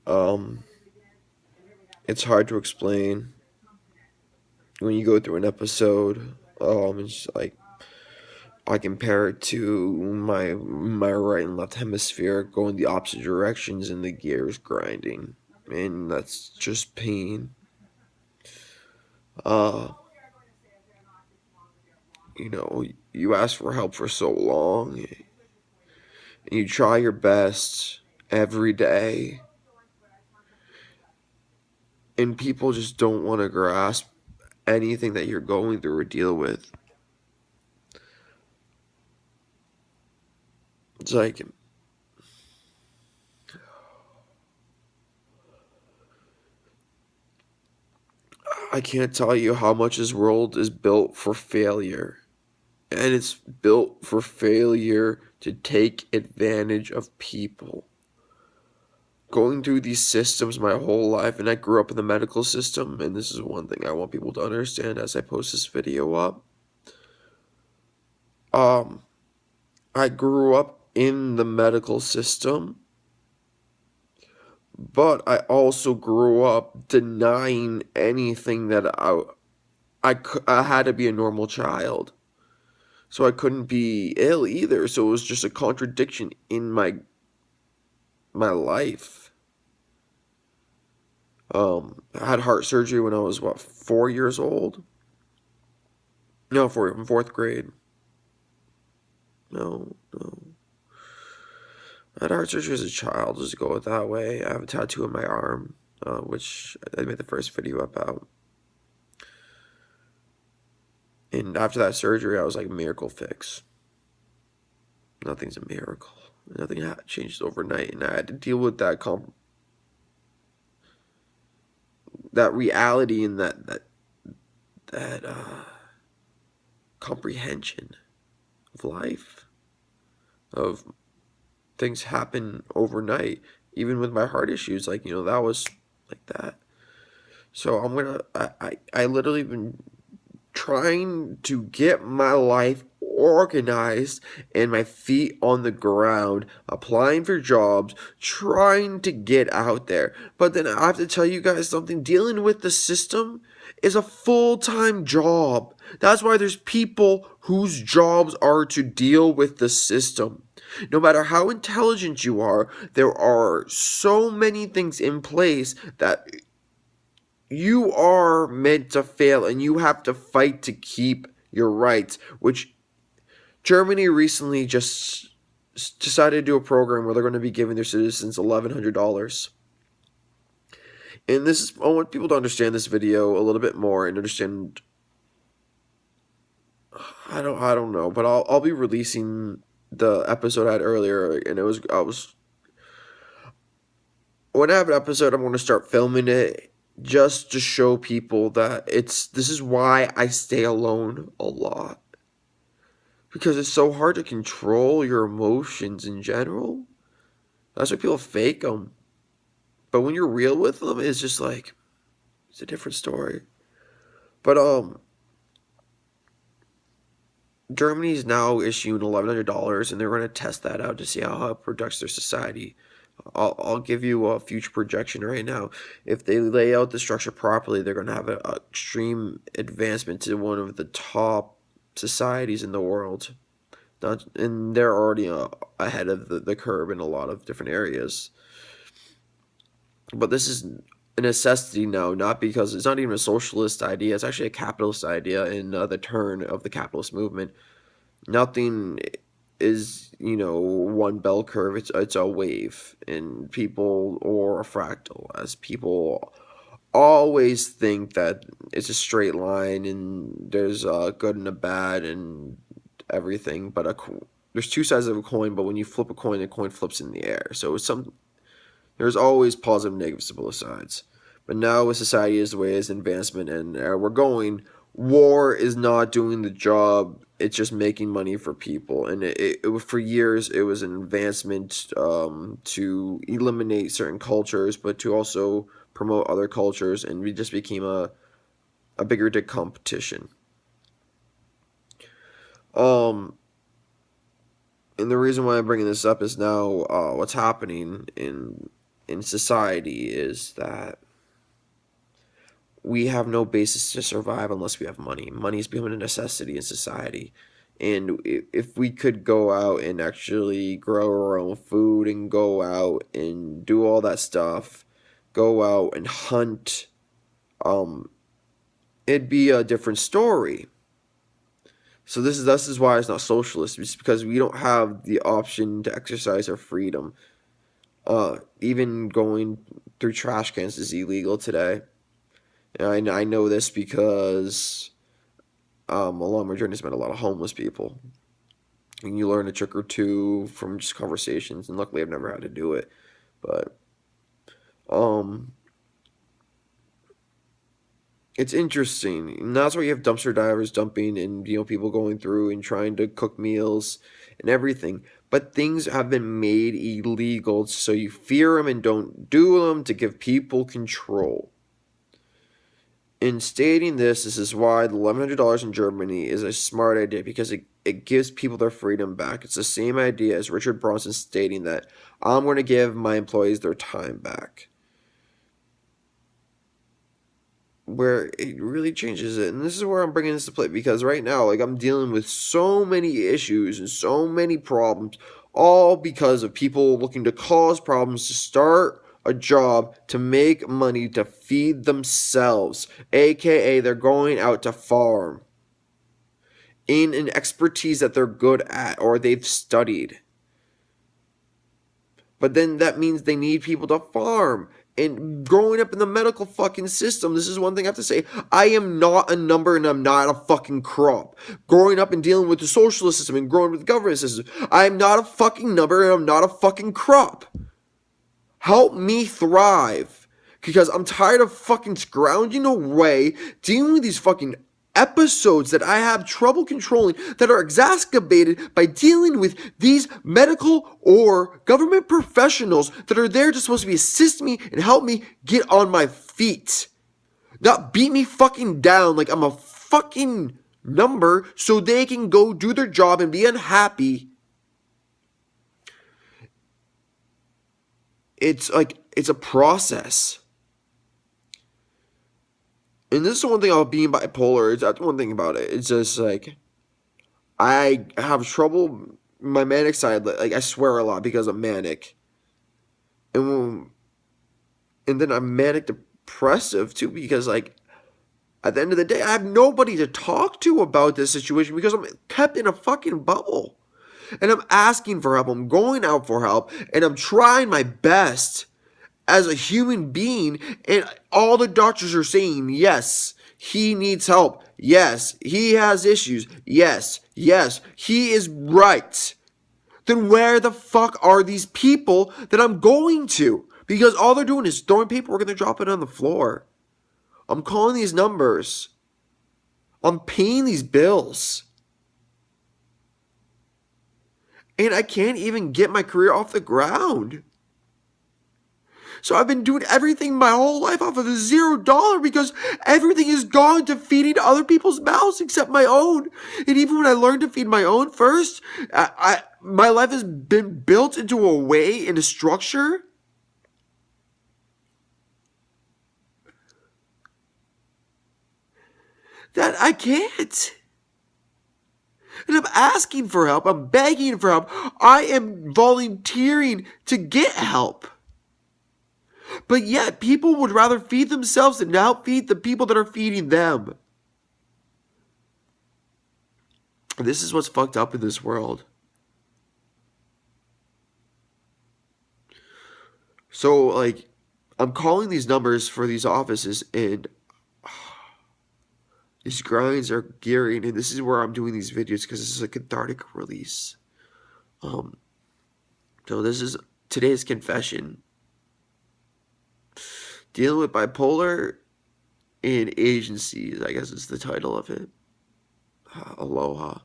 Um, it's hard to explain when you go through an episode. It's like I compare it to my right and left hemisphere going the opposite directions and the gears grinding, and that's just pain. Uh, you ask for help for so long, and you try your best every day, and people just don't want to grasp anything that you're going through or deal with. It's like I can't tell you how much this world is built for failure. And it's built for failure to take advantage of people. Going through these systems my whole life, and I grew up in the medical system, and this is one thing I want people to understand as I post this video up. Um, I grew up in the medical system, but I also grew up denying anything that I had to be a normal child. So I couldn't be ill either. So it was just a contradiction in my life. I had heart surgery when I was 4 years old. No, in fourth grade. No, no. I had heart surgery as a child. Just go it that way. I have a tattoo on my arm, which I made the first video about. And after that surgery, I was like miracle fix. Nothing's a miracle. Nothing changed overnight, and I had to deal with that reality and that comprehension of life, of things happen overnight. Even with my heart issues, that was like that. So I literally been trying to get my life organized and my feet on the ground, applying for jobs, trying to get out there. But then I have to tell you guys something, dealing with the system is a full-time job. That's why there's people whose jobs are to deal with the system. No matter how intelligent you are, there are so many things in place that you are meant to fail, and you have to fight to keep your rights, which Germany recently just decided to do a program where they're going to be giving their citizens $1,100. And I want people to understand this video a little bit more and understand. I don't know, but I'll be releasing the episode I had earlier, and when I have an episode, I'm going to start filming it just to show people that this is why I stay alone a lot. Because it's so hard to control your emotions in general. That's why people fake them. But when you're real with them, it's just like, it's a different story. But, Germany's now issuing $1,100, and they're going to test that out to see how it protects their society. I'll give you a future projection right now. If they lay out the structure properly, they're going to have an extreme advancement to one of the top societies in the world. And they're already ahead of the curve in a lot of different areas. But this is a necessity now, not because it's not even a socialist idea. It's actually a capitalist idea in the turn of the capitalist movement. Nothing is, one bell curve. It's a wave, and people, or a fractal, as people always think that it's a straight line and there's a good and a bad and everything. But there's two sides of a coin. But when you flip a coin, the coin flips in the air. So there's always positive and negatives to both sides. But now with society is the way it is, advancement, and we're going, war is not doing the job. It's just making money for people. And for years, it was an advancement to eliminate certain cultures, but to also promote other cultures. And we just became a bigger dick competition. And the reason why I'm bringing this up is now what's happening in in society is that we have no basis to survive unless we have money. Money is becoming a necessity in society. And if we could go out and actually grow our own food and go out and do all that stuff, go out and hunt, um, it'd be a different story. So this is why it's not socialist. It's because we don't have the option to exercise our freedom. Even going through trash cans is illegal today. And I know this because along my journey, I met a lot of homeless people. And you learn a trick or two from just conversations. And luckily, I've never had to do it. But um, it's interesting. And that's why you have dumpster divers dumping and people going through and trying to cook meals and everything. But things have been made illegal, so you fear them and don't do them to give people control. In stating this is why the $1,100 in Germany is a smart idea, because it gives people their freedom back. It's the same idea as Richard Branson stating that I'm going to give my employees their time back. Where it really changes it. And this is where I'm bringing this to play, because right now, like, I'm dealing with so many issues and so many problems, all because of people looking to cause problems to start a job to make money to feed themselves, aka they're going out to farm in an expertise that they're good at or they've studied. But then that means they need people to farm. And growing up in the medical fucking system, this is one thing I have to say. I am not a number and I'm not a fucking crop. Growing up and dealing with the socialist system and growing with the government system, I am not a fucking number and I'm not a fucking crop. Help me thrive. Because I'm tired of fucking scrounging away, dealing with these fucking episodes that I have trouble controlling, that are exacerbated by dealing with these medical or government professionals that are there just supposed to be assist me and help me get on my feet. Not beat me fucking down like I'm a fucking number so they can go do their job and be unhappy. It's a process. And this is one thing about being bipolar. That's one thing about it. It's just like I have trouble my manic side. Like, I swear a lot because I'm manic, and then I'm manic depressive too, because like at the end of the day, I have nobody to talk to about this situation because I'm kept in a fucking bubble, and I'm asking for help. I'm going out for help, and I'm trying my best as a human being, and all the doctors are saying, yes, he needs help. Yes, he has issues. Yes, he is right. Then where the fuck are these people that I'm going to? Because all they're doing is throwing paperwork and they're dropping it on the floor. I'm calling these numbers. I'm paying these bills. And I can't even get my career off the ground. So I've been doing everything my whole life off of the $0 because everything is gone to feeding other people's mouths except my own. And even when I learned to feed my own first, my life has been built into a way, in a structure that I can't. And I'm asking for help. I'm begging for help. I am volunteering to get help. But yet, people would rather feed themselves than help feed the people that are feeding them. This is what's fucked up in this world. So, like, I'm calling these numbers for these offices, and these grinds are gearing, and this is where I'm doing these videos because this is a cathartic release. So this is today's confession. Dealing with bipolar and agencies, I guess is the title of it. Aloha.